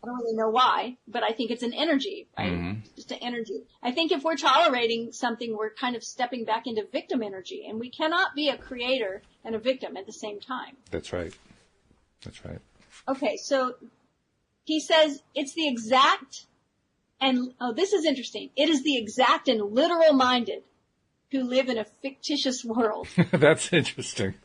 I don't really know why, but I think it's an energy, right? Just an energy. I think if we're tolerating something, we're kind of stepping back into victim energy, and we cannot be a creator and a victim at the same time. That's right. That's right. Okay, so he says it's the exact, and this is interesting. It is the exact and literal minded who live in a fictitious world. That's interesting.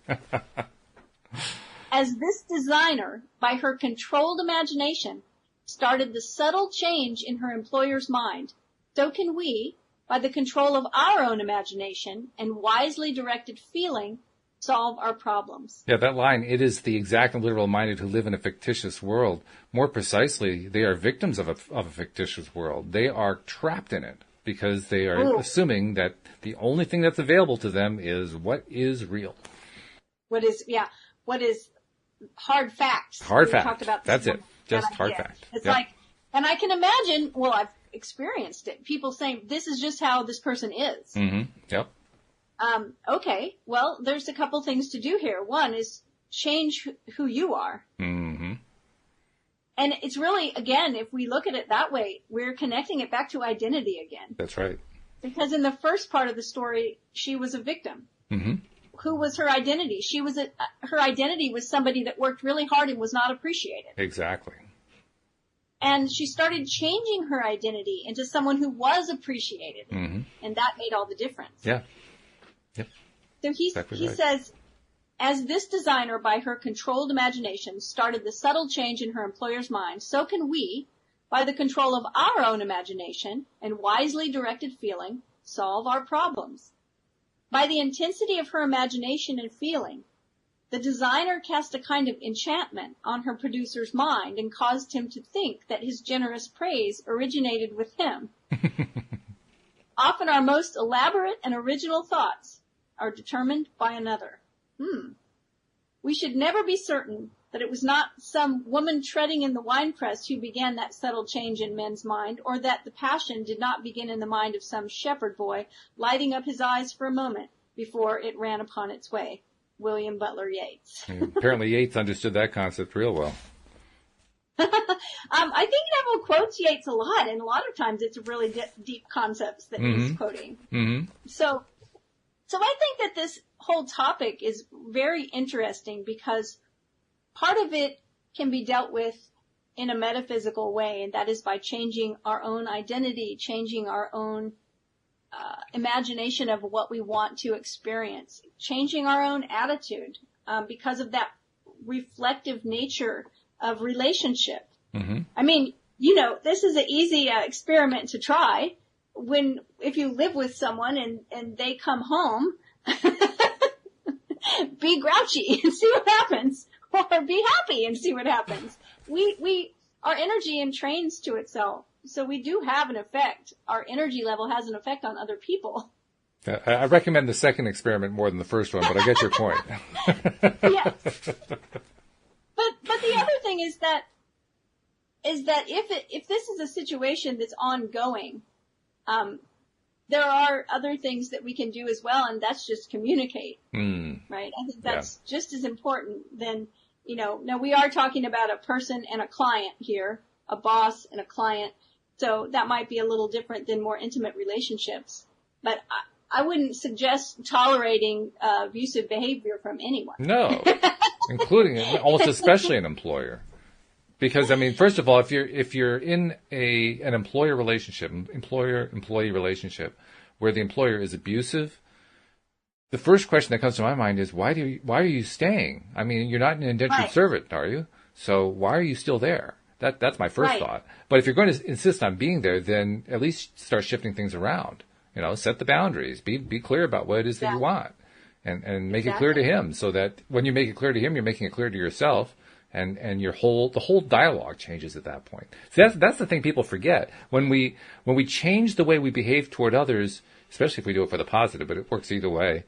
As this designer, by her controlled imagination, started the subtle change in her employer's mind, so can we, by the control of our own imagination and wisely directed feeling, solve our problems. Yeah, that line, it is the exact and literal minded who live in a fictitious world. More precisely, they are victims of a fictitious world. They are trapped in it because they are assuming that the only thing that's available to them is what is real. What is hard facts. Hard we fact. Talked about That's it. Just hard fact. It's like, and I can imagine, I've experienced it. People saying, this is just how this person is. Yep. Okay. Well, there's a couple things to do here. One is change who you are. And it's really, again, if we look at it that way, we're connecting it back to identity again. That's right. Because in the first part of the story, she was a victim. Who was her identity? Her identity was somebody that worked really hard and was not appreciated. Exactly. And she started changing her identity into someone who was appreciated. And that made all the difference. Yeah. Yep. So he says, as this designer, by her controlled imagination, started the subtle change in her employer's mind, so can we, by the control of our own imagination and wisely directed feeling, solve our problems. By the intensity of her imagination and feeling, the designer cast a kind of enchantment on her producer's mind and caused him to think that his generous praise originated with him. Often our most elaborate and original thoughts are determined by another. We should never be certain that it was not some woman treading in the winepress who began that subtle change in men's mind, or that the passion did not begin in the mind of some shepherd boy, lighting up his eyes for a moment before it ran upon its way. William Butler Yeats. Apparently Yeats understood that concept real well. I think Neville quotes Yeats a lot, and a lot of times it's really deep concepts that he's quoting. Mm-hmm. So I think that this whole topic is very interesting because part of it can be dealt with in a metaphysical way, and that is by changing our own identity, changing our own imagination of what we want to experience, changing our own attitude because of that reflective nature of relationship. Mm-hmm. I mean, this is an easy experiment to try. If you live with someone and they come home, be grouchy and see what happens, or be happy and see what happens. Our energy entrains to itself. So we do have an effect. Our energy level has an effect on other people. I recommend the second experiment more than the first one, but I get your point. Yeah. But the other thing is that if this is a situation that's ongoing, there are other things that we can do as well, and that's just communicate. Right? I think that's just as important than, now we are talking about a person and a client here, a boss and a client. So that might be a little different than more intimate relationships. But I wouldn't suggest tolerating abusive behavior from anyone. No, including almost especially an employer. Because, I mean, first of all, if you're in an employer-employee relationship where the employer is abusive, the first question that comes to my mind is, why are you staying? I mean, you're not an indentured servant, are you? So why are you still there? That's my first thought. But if you're going to insist on being there, then at least start shifting things around. Set the boundaries. Be clear about what it is that you want, and make it clear to him, so that when you make it clear to him, you're making it clear to yourself, and the whole dialogue changes at that point. So that's the thing people forget. When we change the way we behave toward others, especially if we do it for the positive, but it works either way,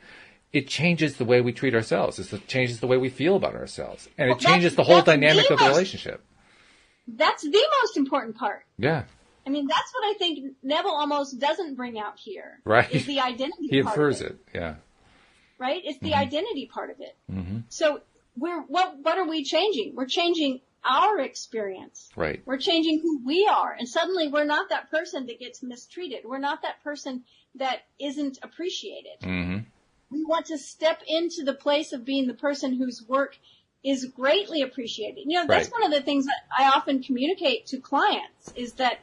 it changes the way we treat ourselves. It changes the way we feel about ourselves, and it changes the whole dynamic of the relationship. That's the most important part. Yeah. I mean, that's what I think Neville almost doesn't bring out here. Right. Is the identity he part infers of it. Yeah. Right? It's the identity part of it. Mm-hmm. So what are we changing? We're changing our experience. Right. We're changing who we are. And suddenly we're not that person that gets mistreated. We're not that person that isn't appreciated. Mm-hmm. We want to step into the place of being the person whose work is greatly appreciated. That's one of the things that I often communicate to clients is that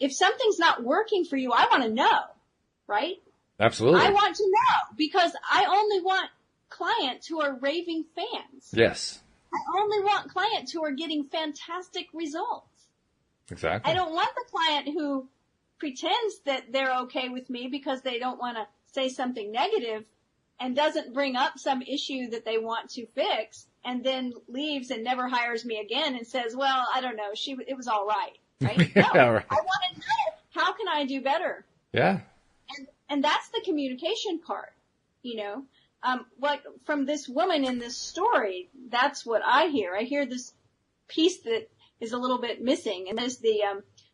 if something's not working for you, I want to know, right? Absolutely. I want to know because I only want clients who are raving fans. Yes. I only want clients who are getting fantastic results. Exactly. I don't want the client who pretends that they're okay with me because they don't want to say something negative and doesn't bring up some issue that they want to fix and then leaves and never hires me again and says, well, I don't know, it was all right. Right? Yeah, no, right. I want to know, how can I do better? Yeah. And that's the communication part, what from this woman in this story, that's what I hear. I hear this piece that is a little bit missing. And there's the,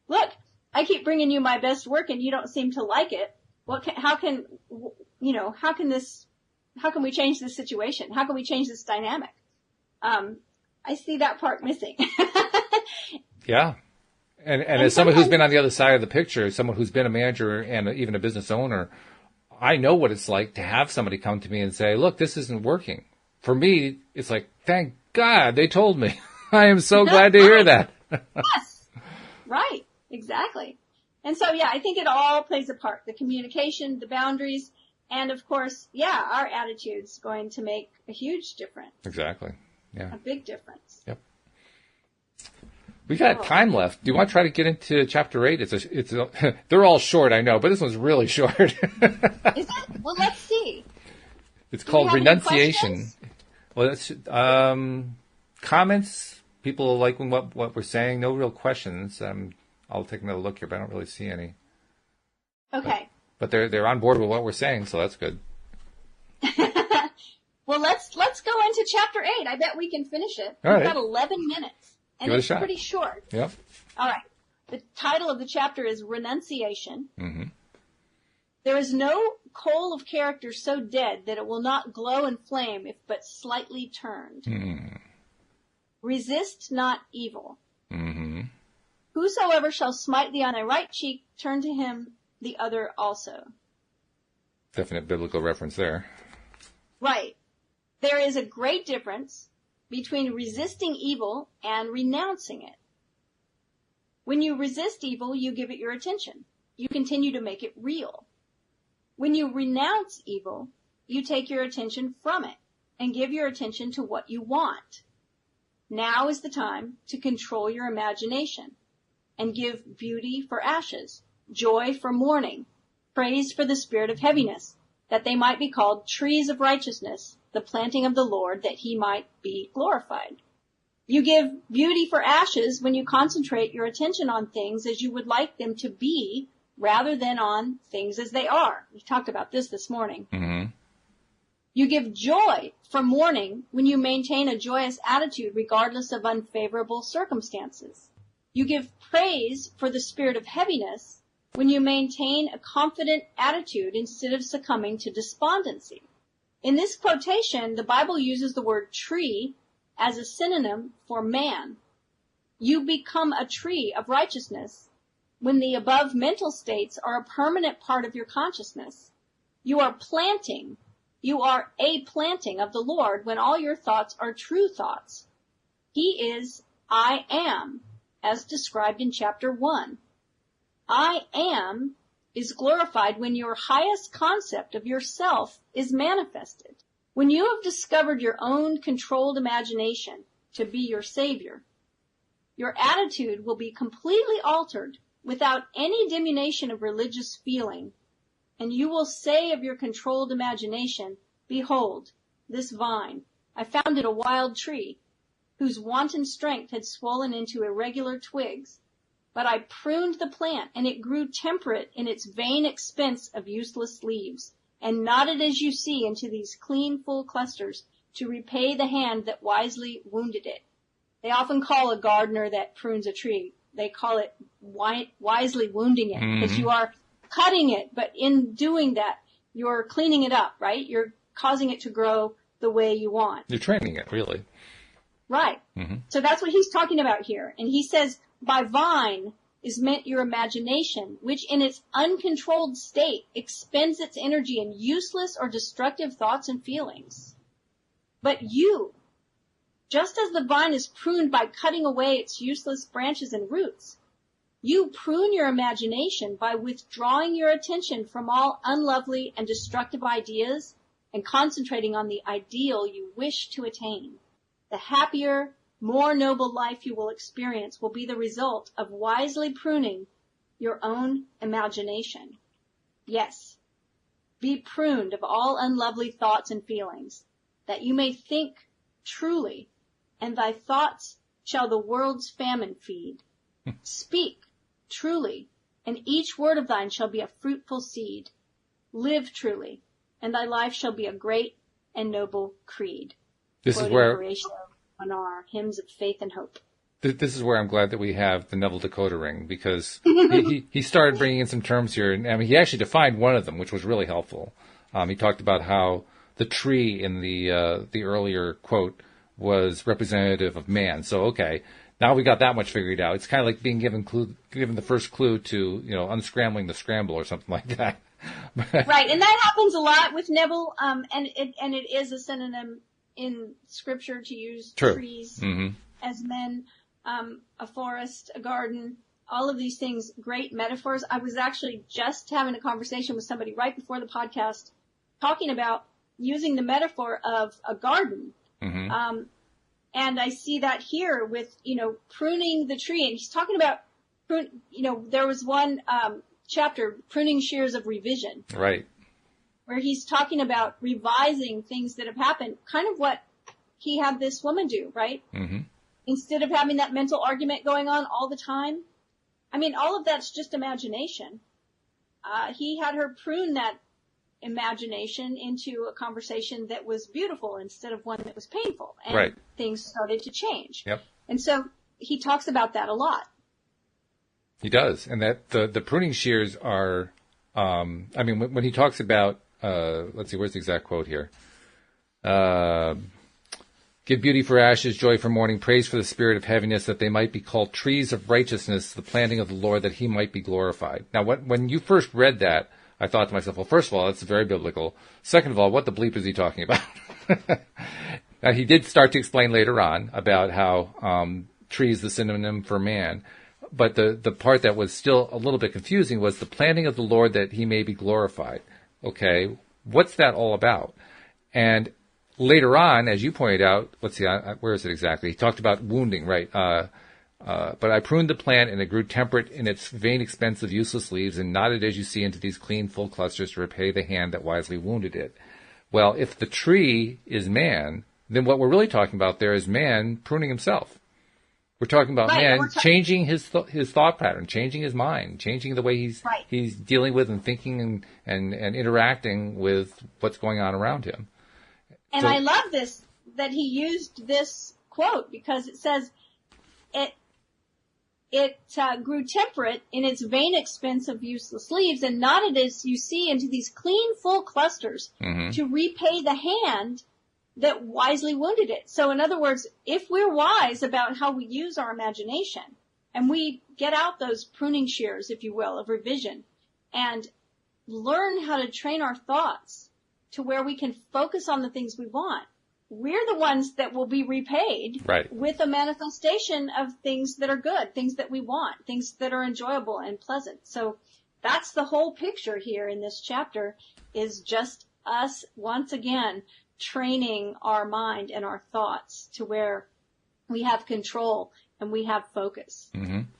look, I keep bringing you my best work and you don't seem to like it. How can we change this situation? How can we change this dynamic? I see that part missing. Yeah. And as someone who's been on the other side of the picture, someone who's been a manager and even a business owner, I know what it's like to have somebody come to me and say, look, this isn't working. For me, it's like, thank God they told me. I am so glad to hear that. Yes. Right. Exactly. And so, I think it all plays a part. The communication, the boundaries, and of course, our attitude's going to make a huge difference. Exactly. Yeah. A big difference. Yep. We got time left. Do you want to try to get into chapter 8? They're all short, I know, but this one's really short. Is it? Well, let's see. It's called Renunciation. Well, that's comments. People liking what we're saying. No real questions. I'll take another look here, but I don't really see any. Okay. But they're on board with what we're saying, so that's good. Well, let's go into chapter 8. I bet we can finish it. All We've right. got 11 minutes. And Give it a it's shot. pretty short. Yep. All right. The title of the chapter is Renunciation. Mm-hmm. There is no coal of character so dead that it will not glow and flame if but slightly turned. Mm-hmm. Resist not evil. Mm-hmm. Whosoever shall smite thee on thy right cheek, turn to him the other also. Definite biblical reference there. Right. There is a great difference between resisting evil and renouncing it. When you resist evil, you give it your attention. You continue to make it real. When you renounce evil, you take your attention from it and give your attention to what you want. Now is the time to control your imagination and give beauty for ashes, joy for mourning, praise for the spirit of heaviness, that they might be called trees of righteousness, the planting of the Lord, that he might be glorified. You give beauty for ashes when you concentrate your attention on things as you would like them to be, rather than on things as they are. We talked about this morning. Mm-hmm. You give joy for mourning when you maintain a joyous attitude regardless of unfavorable circumstances. You give praise for the spirit of heaviness when you maintain a confident attitude instead of succumbing to despondency. In this quotation, the Bible uses the word tree as a synonym for man. You become a tree of righteousness when the above mental states are a permanent part of your consciousness. You are planting. You are a planting of the Lord when all your thoughts are true thoughts. He is I am, as described in chapter 1. I am is glorified when your highest concept of yourself is manifested. When you have discovered your own controlled imagination to be your savior, your attitude will be completely altered without any diminution of religious feeling, and you will say of your controlled imagination, behold, this vine, I found it a wild tree, whose wanton strength had swollen into irregular twigs. But I pruned the plant, and it grew temperate in its vain expense of useless leaves, and knotted as you see into these clean, full clusters, to repay the hand that wisely wounded it. They often call a gardener that prunes a tree, they call it wisely wounding it, because you are cutting it, but in doing that, you're cleaning it up, right? You're causing it to grow the way you want. You're training it, really. Right. Mm-hmm. So that's what he's talking about here. And he says, by vine is meant your imagination, which in its uncontrolled state expends its energy in useless or destructive thoughts and feelings. But you, just as the vine is pruned by cutting away its useless branches and roots, you prune your imagination by withdrawing your attention from all unlovely and destructive ideas and concentrating on the ideal you wish to attain. The happier, more noble life you will experience will be the result of wisely pruning your own imagination. Yes, be pruned of all unlovely thoughts and feelings, that you may think truly, and thy thoughts shall the world's famine feed. Speak truly, and each word of thine shall be a fruitful seed. Live truly, and thy life shall be a great and noble creed. This is where on our hymns of faith and hope. This is where I'm glad that we have the Neville decoder ring, because he started bringing in some terms here, and I mean, he actually defined one of them, which was really helpful. He talked about how the tree in the earlier quote was representative of man. So okay, now we got that much figured out. It's kind of like being given the first clue to unscrambling the scramble or something like that. Right, and that happens a lot with Neville, and it is a synonym in Scripture to use trees as men, a forest, a garden, all of these things, great metaphors. I was actually just having a conversation with somebody right before the podcast talking about using the metaphor of a garden. And I see that here with, pruning the tree. And he's talking about, there was one chapter, Pruning Shears of Revision. Right. Where he's talking about revising things that have happened, kind of what he had this woman do, right? Instead of having that mental argument going on all the time. I mean, all of that's just imagination. He had her prune that imagination into a conversation that was beautiful instead of one that was painful. And right. things started to change. Yep. And so he talks about that a lot. He does. And that the pruning shears are, when he talks about, let's see, where's the exact quote here? Give beauty for ashes, joy for mourning, praise for the spirit of heaviness, that they might be called trees of righteousness, the planting of the Lord, that he might be glorified. Now, when you first read that, I thought to myself, well, first of all, that's very biblical. Second of all, what the bleep is he talking about? Now, he did start to explain later on about how tree is the synonym for man. But the part that was still a little bit confusing was the planting of the Lord, that he may be glorified. Okay, what's that all about? And later on, as you pointed out, let's see, where is it exactly? He talked about wounding, right? But I pruned the plant, and it grew temperate in its vain expense of useless leaves, and nodded as you see into these clean, full clusters to repay the hand that wisely wounded it. Well, if the tree is man, then what we're really talking about there is man pruning himself. We're talking about man changing his thought pattern, changing his mind, changing the way he's dealing with and thinking and interacting with what's going on around him. And so, I love this, that he used this quote, because it says, it grew temperate in its vain expense of useless leaves, and nodded as you see into these clean, full clusters to repay the hand that wisely wounded it. So in other words, if we're wise about how we use our imagination, and we get out those pruning shears, if you will, of revision, and learn how to train our thoughts to where we can focus on the things we want, we're the ones that will be repaid with a manifestation of things that are good, things that we want, things that are enjoyable and pleasant. So that's the whole picture here in this chapter, is just us once again training our mind and our thoughts to where we have control and we have focus.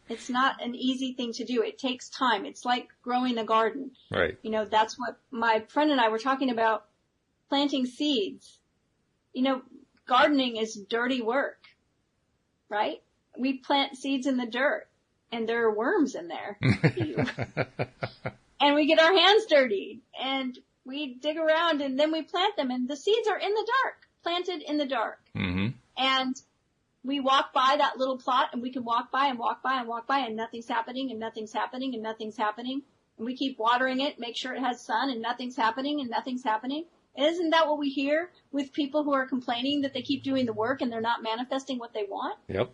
It's not an easy thing to do. It takes time. It's like growing a garden. Right. You know, that's what my friend and I were talking about, planting seeds. You know, gardening is dirty work, right? We plant seeds in the dirt, and there are worms in there. And we get our hands dirty, and we dig around, and then we plant them, and the seeds are in the dark, planted in the dark. And we walk by that little plot, and we can walk by and walk by and walk by, and nothing's happening, and nothing's happening, and nothing's happening. And we keep watering it, make sure it has sun, and nothing's happening, and nothing's happening. Isn't that what we hear with people who are complaining that they keep doing the work and they're not manifesting what they want? Yep.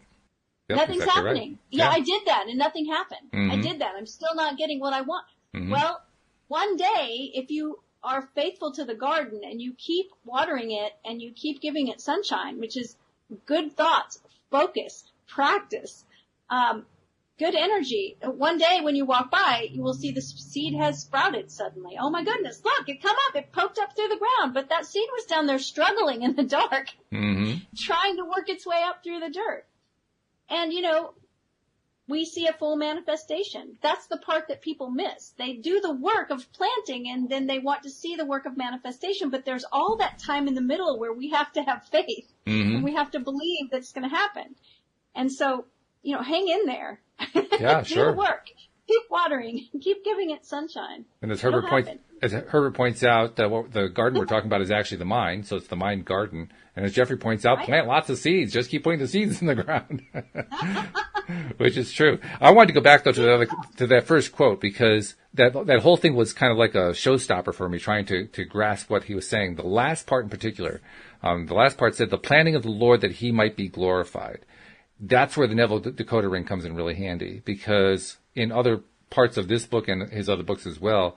Nothing's exactly happening. Right. Yeah, I did that and nothing happened. I did that. I'm still not getting what I want. Well, one day, if you are faithful to the garden and you keep watering it and you keep giving it sunshine, which is good thoughts, focus, practice, good energy. One day when you walk by, you will see the seed has sprouted suddenly. Oh my goodness, look, it come up, it poked up through the ground, but that seed was down there struggling in the dark, trying to work its way up through the dirt. And you know, we see a full manifestation. That's the part that people miss. They do the work of planting and then they want to see the work of manifestation, but there's all that time in the middle where we have to have faith and we have to believe that it's going to happen. And so, you know, hang in there. Yeah, do the work. Keep watering. Keep giving it sunshine. And as Herbert points out, the garden we're talking about is actually the mind, so it's the mind garden. And as Jeffrey points out, plant lots of seeds. Just keep putting the seeds in the ground, which is true. I wanted to go back though to that first quote, because that whole thing was kind of like a showstopper for me, trying to grasp what he was saying. The last part in particular, the last part said, "The planting of the Lord, that He might be glorified." That's where the Neville decoder ring comes in really handy, because in other parts of this book and his other books as well,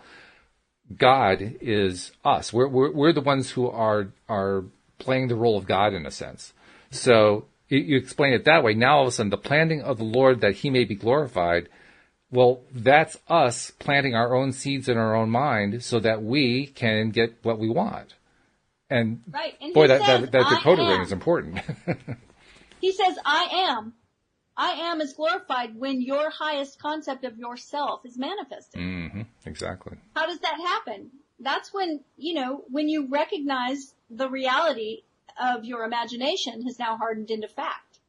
God is us. We're the ones who are playing the role of God in a sense. So you explain it that way. Now all of a sudden, the planting of the Lord, that He may be glorified. Well, that's us planting our own seeds in our own mind so that we can get what we want. And boy, that decoder ring is important. He says, I am is glorified when your highest concept of yourself is manifested. Exactly. How does that happen? That's when, you know, when you recognize the reality of your imagination has now hardened into fact.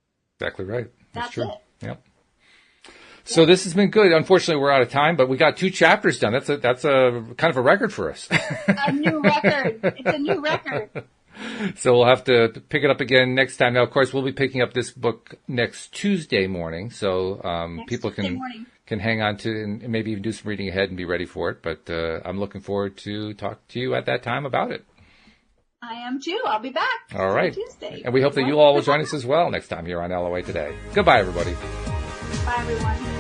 Exactly right. That's true. It. Yep. So this has been good. Unfortunately, we're out of time, but we got 2 chapters done. That's a kind of a record for us. A new record. It's a new record. So we'll have to pick it up again next time. Now, of course, we'll be picking up this book next Tuesday morning, so people can hang on to and maybe even do some reading ahead and be ready for it. But I'm looking forward to talk to you at that time about it. I am too. I'll be back. All right. Tuesday. And we hope that you all will join us as well next time here on LOA Today. Goodbye, everybody. Bye, everyone.